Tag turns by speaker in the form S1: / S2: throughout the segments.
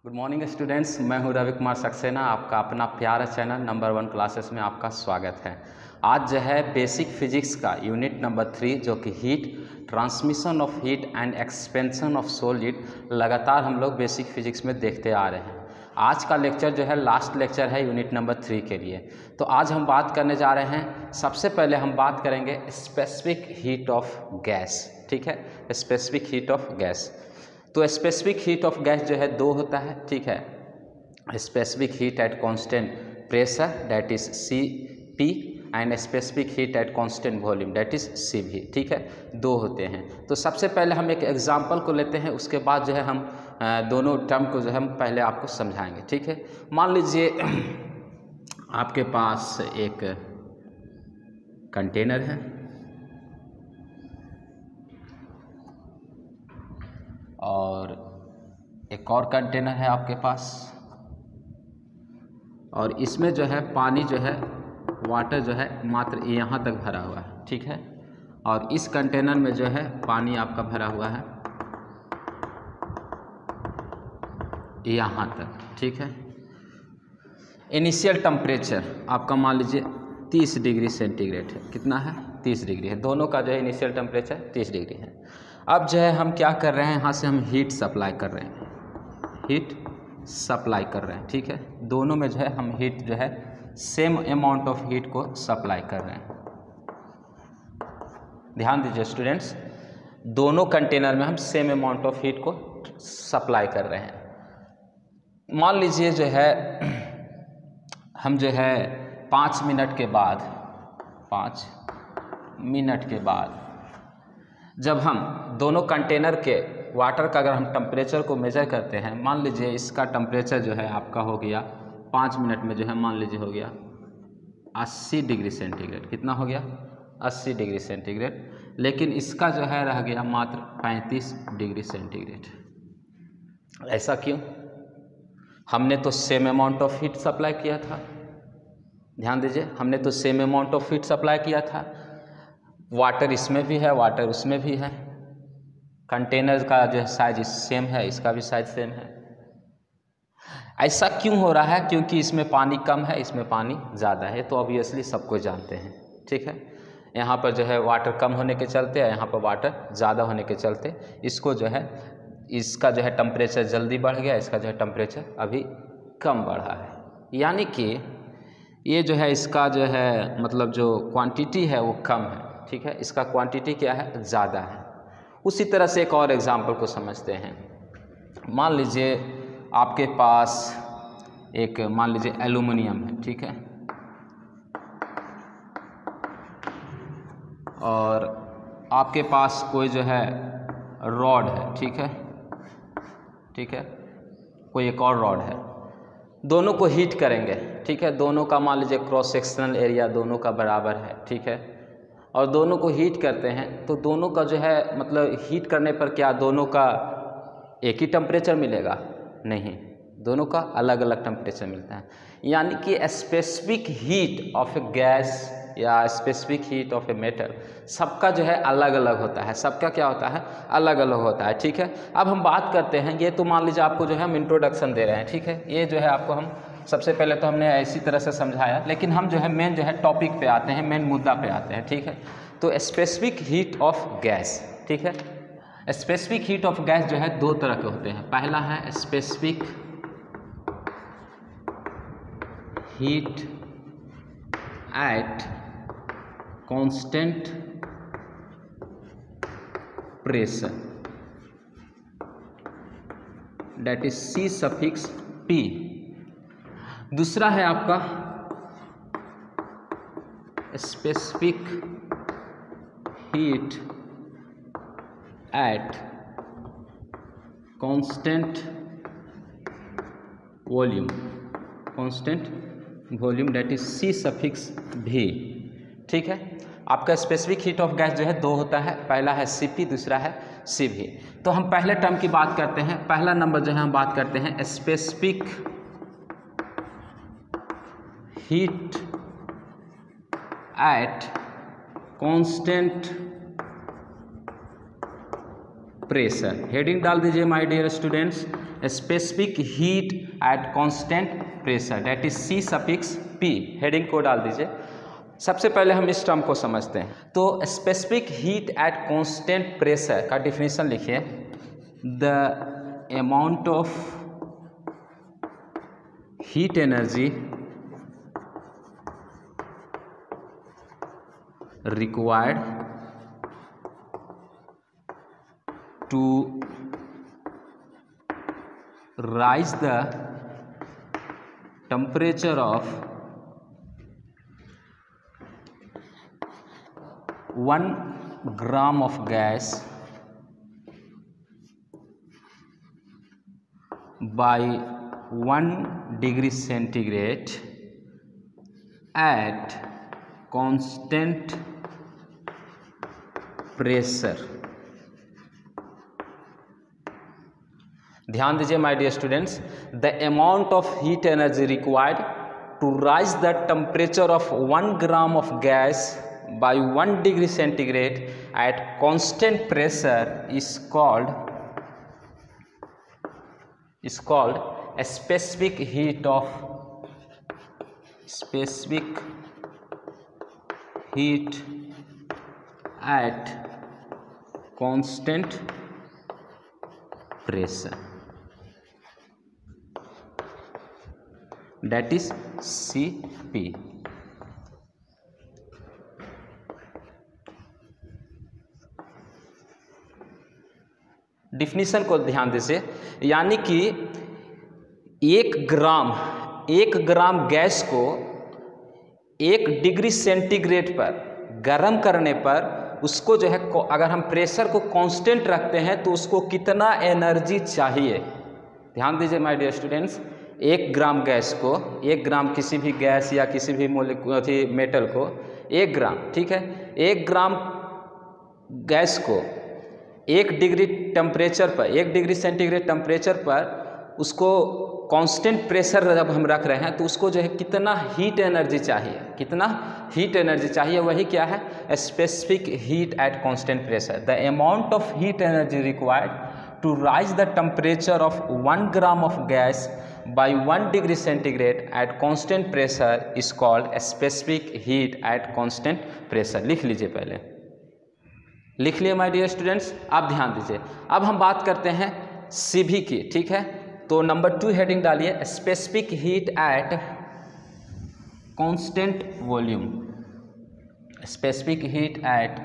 S1: Good morning students, मैं हूं रवि कुमार सक्सेना। आपका अपना प्यारा चैनल नंबर 1 क्लासेस में आपका स्वागत है। आज जो है बेसिक फिजिक्स का यूनिट नंबर 3 जो कि heat, transmission of heat and expansion of solid, लगातार हम लोग बेसिक फिजिक्स में देखते आ रहे हैं। आज का लेक्चर जो है लास्ट लेक्चर है यूनिट नंबर 3 के लिए। तो आज हम बात करने जा रहे हैं, सबसे पहले हम बात करेंगे स्पेसिफिक हीट ऑफ गैस। ठीक है, स्पेसिफिक हीट ऑफ गैस। तो स्पेसिफिक हीट ऑफ गैस जो है दो होता है। ठीक है, specific heat at constant pressure that is Cp and specific heat at constant volume that is Cv। ठीक है, दो होते हैं। तो सबसे पहले हम एक एग्जांपल को लेते हैं, उसके बाद जो है हम दोनों टर्म को जो है हम पहले आपको समझाएंगे। ठीक है, मान लीजिए आपके पास एक कंटेनर है और एक और कंटेनर है आपके पास, और इसमें जो है पानी जो है वाटर जो है मात्र यहाँ तक भरा हुआ है। ठीक है, और इस कंटेनर में जो है पानी आपका भरा हुआ है यहाँ तक। ठीक है, इनिशियल टेम्परेचर आपका मान लीजिए 30 डिग्री सेंटीग्रेड है। कितना है? 30 डिग्री है। दोनों का जो है इनिशियल टेम्परेचर 30 डिग्री है। अब जो है हम क्या कर रहे हैं, यहाँ से हम हीट सप्लाई कर रहे हैं, हीट सप्लाई कर रहे हैं। ठीक है, दोनों में जो है हम हीट जो है सेम अमाउंट ऑफ हीट को सप्लाई कर रहे हैं। ध्यान दीजिए स्टूडेंट्स, दोनों कंटेनर में हम सेम अमाउंट ऑफ हीट को सप्लाई कर रहे हैं। मान लीजिए जो है हम जो है 5 मिनट के बाद, 5 मिनट के बाद जब हम दोनों कंटेनर के वाटर का अगर हम टेम्परेचर को मेजर करते हैं, मान लीजिए इसका टेम्परेचर जो है आपका हो गया 5 मिनट में जो है मान लीजिए हो गया 80 डिग्री सेंटीग्रेड। कितना हो गया? 80 डिग्री सेंटीग्रेड। लेकिन इसका जो है रह गया मात्र 35 डिग्री सेंटीग्रेड। ऐसा क्यों? हमने तो same amount of heat supply किया था। ध्यान दीजिए, हमने तो same amount of heat supply किया था। वाटर इसमें भी है, वाटर उसमें भी है। कंटेनर का जो साइज सेम है, इसका भी साइज सेम है। ऐसा क्यों हो रहा है? क्योंकि इसमें पानी कम है, इसमें पानी ज़्यादा है। तो ऑब्वियसली सबको जानते हैं। ठीक है, यहाँ पर जो है वाटर कम होने के चलते, यहाँ पर वाटर ज़्यादा होने के चलते इसको जो है, इसका जो है टेम्परेचर जल्दी बढ़ गया, इसका जो है टेम्परेचर अभी कम बढ़ा है। यानी कि ये जो है इसका जो है मतलब जो क्वांटिटी है वो कम है। ठीक है, इसका क्वांटिटी क्या है? ज़्यादा है। उसी तरह से एक और एग्जांपल को समझते हैं। मान लीजिए आपके पास एक मान लीजिए एल्युमिनियम है। ठीक है, और आपके पास कोई जो है रॉड है। ठीक है, ठीक है, कोई एक और रॉड है। दोनों को हीट करेंगे। ठीक है, दोनों का मान लीजिए क्रॉस सेक्शनल एरिया दोनों का बराबर है। ठीक है, और दोनों को हीट करते हैं तो दोनों का जो है मतलब हीट करने पर क्या दोनों का एक ही टेम्परेचर मिलेगा? नहीं, दोनों का अलग अलग टेम्परेचर मिलता है। यानी कि specific heat of a gas या specific heat of a metal सबका जो है अलग अलग होता है। सबका क्या होता है? अलग अलग होता है। ठीक है, अब हम बात करते हैं, ये तो मान लीजिए आपको जो है हम इंट्रोडक्शन दे रहे हैं। ठीक है, ये जो है आपको हम सबसे पहले तो हमने इसी तरह से समझाया, लेकिन हम जो है मेन जो है टॉपिक पे आते हैं, मेन मुद्दा पे आते हैं। ठीक है, तो स्पेसिफिक हीट ऑफ गैस। ठीक है, स्पेसिफिक हीट ऑफ गैस जो है दो तरह के होते हैं। पहला है specific heat at constant pressure that is C suffix P। दूसरा है आपका specific heat at constant volume, constant volume that is C suffix V। ठीक है, आपका स्पेसिफिक हीट ऑफ गैस जो है दो होता है। पहला है Cp, दूसरा है Cv। तो हम पहले टर्म की बात करते हैं। पहला नंबर जो है हम बात करते हैं specific heat at constant pressure. Heading डाल दीजिए my dear students, specific heat at constant pressure, that is C suffix P. Heading को डाल दीजिए। सबसे पहले हम इस टर्म को समझते हैं। तो specific heat at constant pressure का डिफिनीशन लिखिए, the amount of heat energy required to rise the temperature of 1 gram of gas by 1 degree centigrade at constant pressure. ध्यान दीजिए my dear students, the amount of heat energy required to raise the temperature of 1 gram of gas by 1 degree centigrade at constant pressure is called specific heat at constant pressure, that is Cp। Definition को ध्यान दीजिए, यानी कि 1 gram gas को 1 degree centigrade पर गर्म करने पर उसको जो है, अगर हम प्रेशर को कांस्टेंट रखते हैं तो उसको कितना एनर्जी चाहिए। ध्यान दीजिए my dear students, 1 gram gas को, 1 ग्राम किसी भी गैस या किसी भी मेटल को 1 ग्राम, ठीक है, 1 ग्राम गैस को 1 डिग्री टेम्परेचर पर, 1 डिग्री सेंटीग्रेड टेम्परेचर पर उसको कांस्टेंट प्रेशर जब हम रख रहे हैं तो उसको जो है कितना हीट एनर्जी चाहिए, वही क्या है, specific heat at constant pressure. The amount of heat energy required to raise the temperature of 1 gram of gas by 1 degree centigrade at constant pressure is called specific heat at constant pressure. लिख लीजिए, पहले लिख लिए my dear students. आप ध्यान दीजिए, अब हम बात करते हैं सीवी की, ठीक है। तो नंबर 2 हेडिंग डालिए, specific heat at constant volume. Specific heat at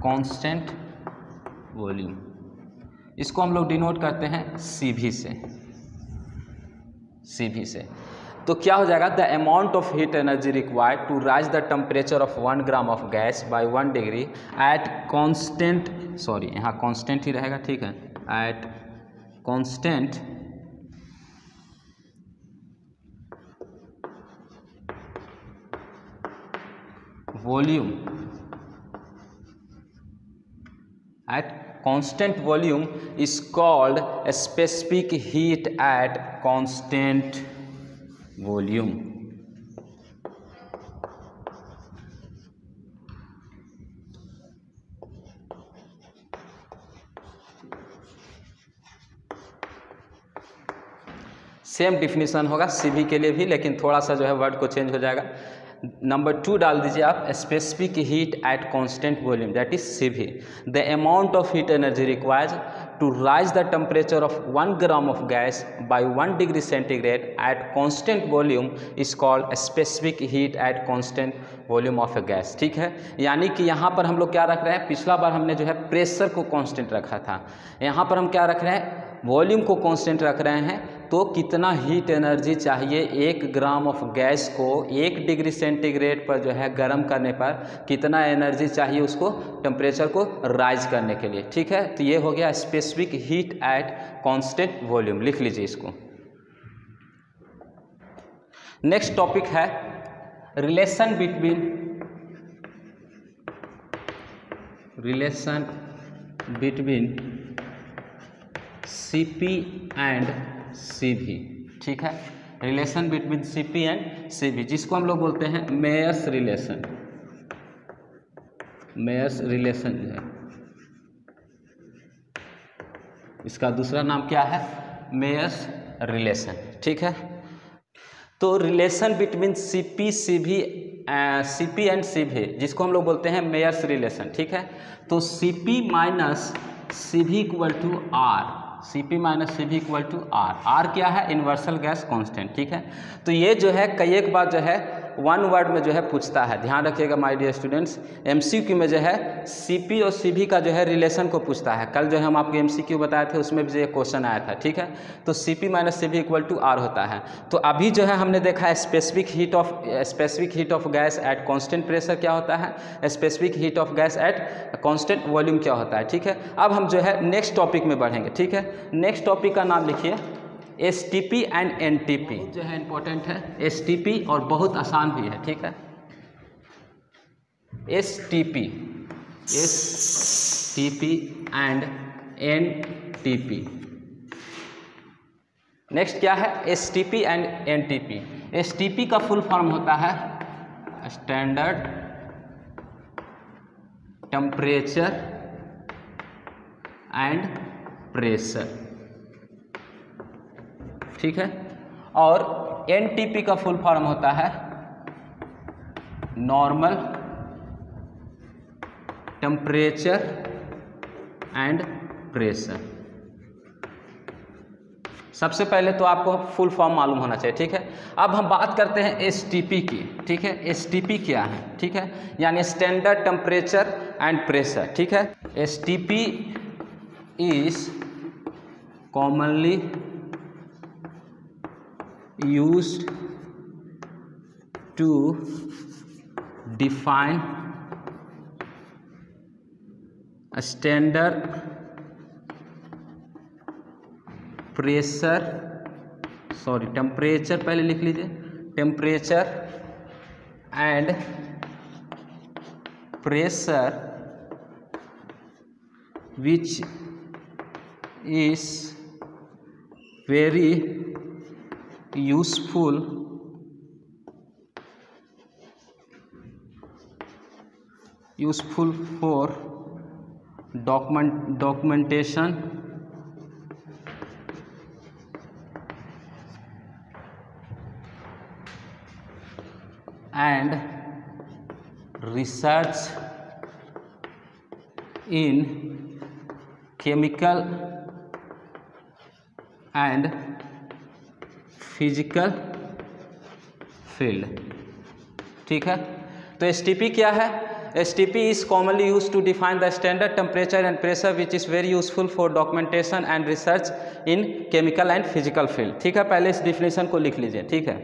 S1: constant volume, इसको हम लोग डिनोट करते हैं सीवी से। तो क्या हो जाएगा, the amount of heat energy required to raise the temperature of 1 gram of gas by 1 degree at constant, sorry यहाँ कांस्टेंट ही रहेगा, ठीक है, at constant volume, at constant volume is called specific heat at constant volume. Same definition होगा CV के लिए भी, लेकिन थोड़ा सा जो है वर्ड को चेंज हो जाएगा। नंबर 2 डाल दीजिए आप, specific heat at constant volume, that is CV. The amount of heat energy required to raise the temperature of 1 gram of gas by 1 degree centigrade at constant volume is called specific heat at constant volume of a gas, ठीक है। यानी कि यहाँ पर हम लोग क्या रख रहे हैं, पिछला बार हमने जो है प्रेशर को कांस्टेंट रखा था, यहाँ पर हम क्या रख रहे हैं, वॉल्यूम को कांस्टेंट रख रहे हैं। तो कितना हीट एनर्जी चाहिए 1 ग्राम ऑफ गैस को 1 डिग्री सेंटीग्रेड पर जो है गर्म करने पर कितना एनर्जी चाहिए उसको टेम्परेचर को राइज करने के लिए, ठीक है। तो ये हो गया specific heat at constant volume, लिख लीजिए इसको। नेक्स्ट टॉपिक है relation between Cp and Cv, ठीक है। Relation between Cp and Cv, जिसको हम लोग बोलते हैं मेयर्स रिलेशन। मेयर्स रिलेशन जो है, इसका दूसरा नाम क्या है? Mayer's relation. ठीक है, तो relation between CP and CV, जिसको हम लोग बोलते हैं मेयर्स रिलेशन। ठीक है, तो CP minus CV equal to R, CP minus CV equal to R. R क्या है? Universal gas constant. ठीक है, तो ये जो है कई एक बार जो है वन वर्ड में जो है पूछता है, ध्यान रखिएगा माय डियर स्टूडेंट्स। एमसीक्यू में जो है सीपी और सीवी का जो है रिलेशन को पूछता है। कल जो है हम आपको एमसीक्यू बताए थे, उसमें भी जो क्वेश्चन आया था। ठीक है, तो CP minus CV equal to R होता है। तो अभी जो है हमने देखा है specific heat of gas at constant pressure क्या होता है, specific heat of gas at constant volume क्या होता है। ठीक है, अब हम जो है नेक्स्ट टॉपिक में बढ़ेंगे। ठीक है, नेक्स्ट टॉपिक का नाम लिखिए एसटीपी एंड एनटीपी, जो है इंपॉर्टेंट है एसटीपी और बहुत आसान भी है। ठीक है, एसटीपी एंड एनटीपी। नेक्स्ट क्या है? STP and NTP. एसटीपी का फुल फॉर्म होता है स्टैंडर्ड टेम्परेचर एंड प्रेशर। ठीक है, और एनटीपी का फुल फॉर्म होता है नॉर्मल टेम्परेचर एंड प्रेशर। सबसे पहले तो आपको फुल फॉर्म मालूम होना चाहिए। ठीक है, अब हम बात करते हैं एसटीपी की। ठीक है, एसटीपी क्या है? ठीक है, यानी स्टैंडर्ड टेम्परेचर एंड प्रेशर। ठीक है, STP is commonly used to define a standard temperature पहले लिख लीजिए, temperature and pressure which is very useful for documentation and research in chemical and physical field. ठीक है, तो एसटीपी क्या है? STP is commonly use to define the standard temperature and pressure which is very useful for documentation and research in chemical and physical field. ठीक है, पहले इस definition को लिख लीजिए। ठीक है,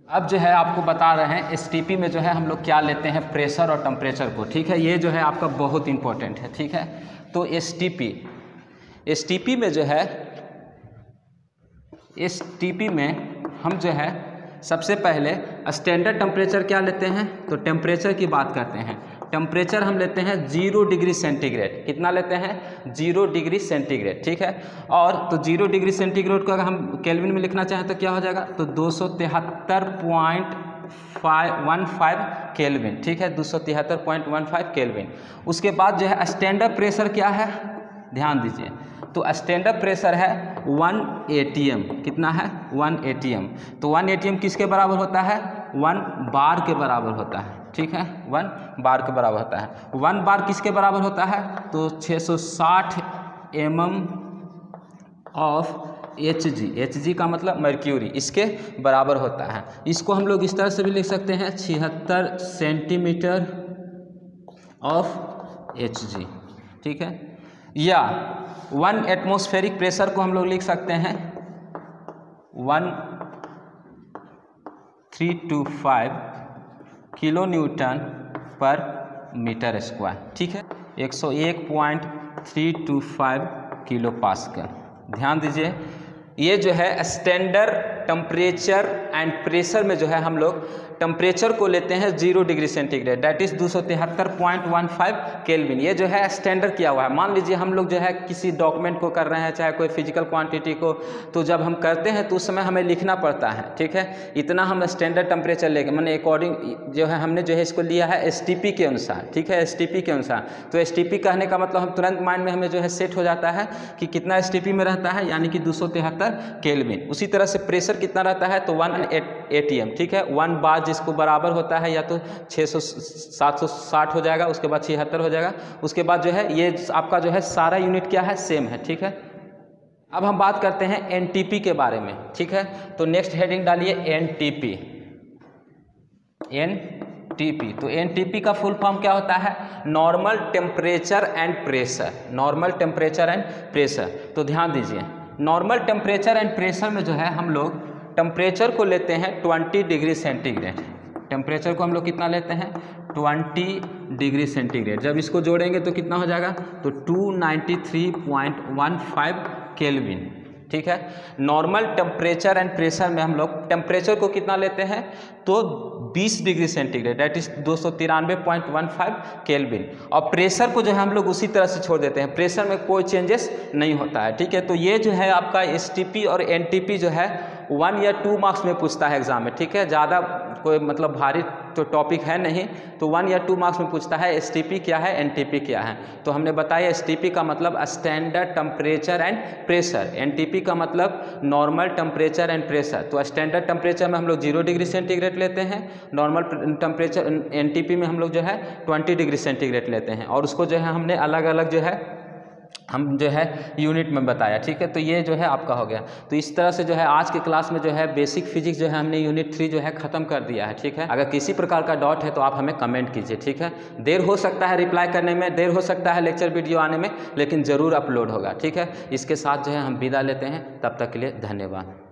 S1: अब जो है आपको बता रहे हैं एसटीपी में जो है हम लोग क्या लेते हैं, प्रेशर और टेम्परेचर को। ठीक है, ये जो है आपका बहुत इंपॉर्टेंट है। ठीक है, तो एसटीपी में जो है एसटीपी में हम जो है सबसे पहले स्टैंडर्ड टेम्परेचर क्या लेते हैं, तो टेम्परेचर की बात करते हैं। टेम्परेचर हम लेते हैं 0 डिग्री सेंटीग्रेड। कितना लेते हैं? 0 डिग्री सेंटीग्रेड। ठीक है, और तो 0 डिग्री सेंटीग्रेड को अगर हम केल्विन में लिखना चाहें तो क्या हो जाएगा, तो 273.15 केल्विन। ठीक है, 273.15 केल्विन। उसके बाद जो है स्टैंडर्ड प्रेशर क्या है, ध्यान दीजिए, तो स्टैंडर्ड प्रेशर है 1 atm। कितना है? 1 atm। तो 1 atm किसके बराबर होता है? 1 बार के बराबर होता है। ठीक है, 1 बार के बराबर होता है। 1 बार किसके बराबर होता है? तो 660 mm ऑफ Hg का मतलब मर्क्यूरी, इसके बराबर होता है। इसको हम लोग इस तरह से भी लिख सकते हैं 76 सेंटीमीटर ऑफ Hg। ठीक है, या 1 एटमॉस्फेरिक प्रेशर को हम लोग लिख सकते हैं 1325 किलो न्यूटन पर मीटर स्क्वायर। ठीक है, 101.325 किलो पास्कल। ध्यान दीजिए, ये जो है स्टैंडर्ड टेम्परेचर एंड प्रेशर में जो है हम लोग टेम्परेचर को लेते हैं 0 degree centigrade, that is 273.15 kelvin. ये जो है स्टैंडर्ड किया हुआ है। मान लीजिए हम लोग जो है किसी डॉक्यूमेंट को कर रहे हैं, चाहे कोई फिजिकल क्वांटिटी को, तो जब हम करते हैं तो उस समय हमें लिखना पड़ता है, ठीक है। इतना हम स्टैंडर्ड टेम्परेचर लेके मैंने अकॉर्डिंग जो है हमने जो है इसको लिया है STP के अनुसार, ठीक है, STP के अनुसार। तो STP कहने का मतलब हम तुरंत माइंड में हमें जो है सेट हो जाता है कि कितना STP में रहता है, यानी कि 273 केल्विन। उसी तरह से प्रेशर कितना रहता है, तो 1 atm, ठीक है। 1 बार जिसको बराबर होता है या तो 760 हो जाएगा, उसके बाद 76 हो जाएगा, उसके बाद जो है ये आपका जो है सारा यूनिट क्या है, सेम है, ठीक है। अब हम बात करते हैं NTP के बारे में, ठीक है। तो नेक्स्ट हेडिंग डालिए NTP। NTP, तो NTP का फुल फॉर्म क्या होता है, normal temperature and pressure. Normal temperature and pressure, तो ध्यान दीजिए, नॉर्मल टेम्परेचर एंड प्रेशर में जो है हम लोग टेम्परेचर को लेते हैं 20 डिग्री सेंटीग्रेड। टेम्परेचर को हम लोग कितना लेते हैं, 20 डिग्री सेंटीग्रेड। जब इसको जोड़ेंगे तो कितना हो जाएगा, तो 293.15 केल्विन, ठीक है। नॉर्मल टेम्परेचर एंड प्रेशर में हम लोग टेम्परेचर को कितना लेते हैं, तो 20 degree centigrade, that is 293.15 kelvin. और प्रेशर को जो है हम लोग उसी तरह से छोड़ देते हैं, प्रेशर में कोई चेंजेस नहीं होता है, ठीक है। तो ये जो है आपका STP और NTP जो है 1 या 2 मार्क्स में पूछता है एग्जाम में, ठीक है। ज़्यादा कोई मतलब भारी तो टॉपिक है नहीं, तो 1 या 2 मार्क्स में पूछता है STP क्या है, NTP क्या है। तो हमने बताया STP का मतलब standard temperature and pressure, NTP का मतलब नॉर्मल टेम्परेचर एंड प्रेशर। तो स्टैंडर्ड टेम्परेचर में हम लोग 0 डिग्री सेंटीग्रेड लेते हैं, नॉर्मल टेम्परेचर NTP में हम लोग जो है 20 डिग्री सेंटीग्रेड लेते हैं, और उसको जो है हमने अलग अलग जो है हम जो है यूनिट में बताया, ठीक है। तो ये जो है आपका हो गया। तो इस तरह से जो है आज के क्लास में जो है बेसिक फिजिक्स जो है हमने यूनिट 3 जो है ख़त्म कर दिया है, ठीक है। अगर किसी प्रकार का डाउट है तो आप हमें कमेंट कीजिए, ठीक है। देर हो सकता है रिप्लाई करने में, देर हो सकता है लेक्चर वीडियो आने में, लेकिन ज़रूर अपलोड होगा, ठीक है। इसके साथ जो है हम विदा लेते हैं, तब तक के लिए धन्यवाद।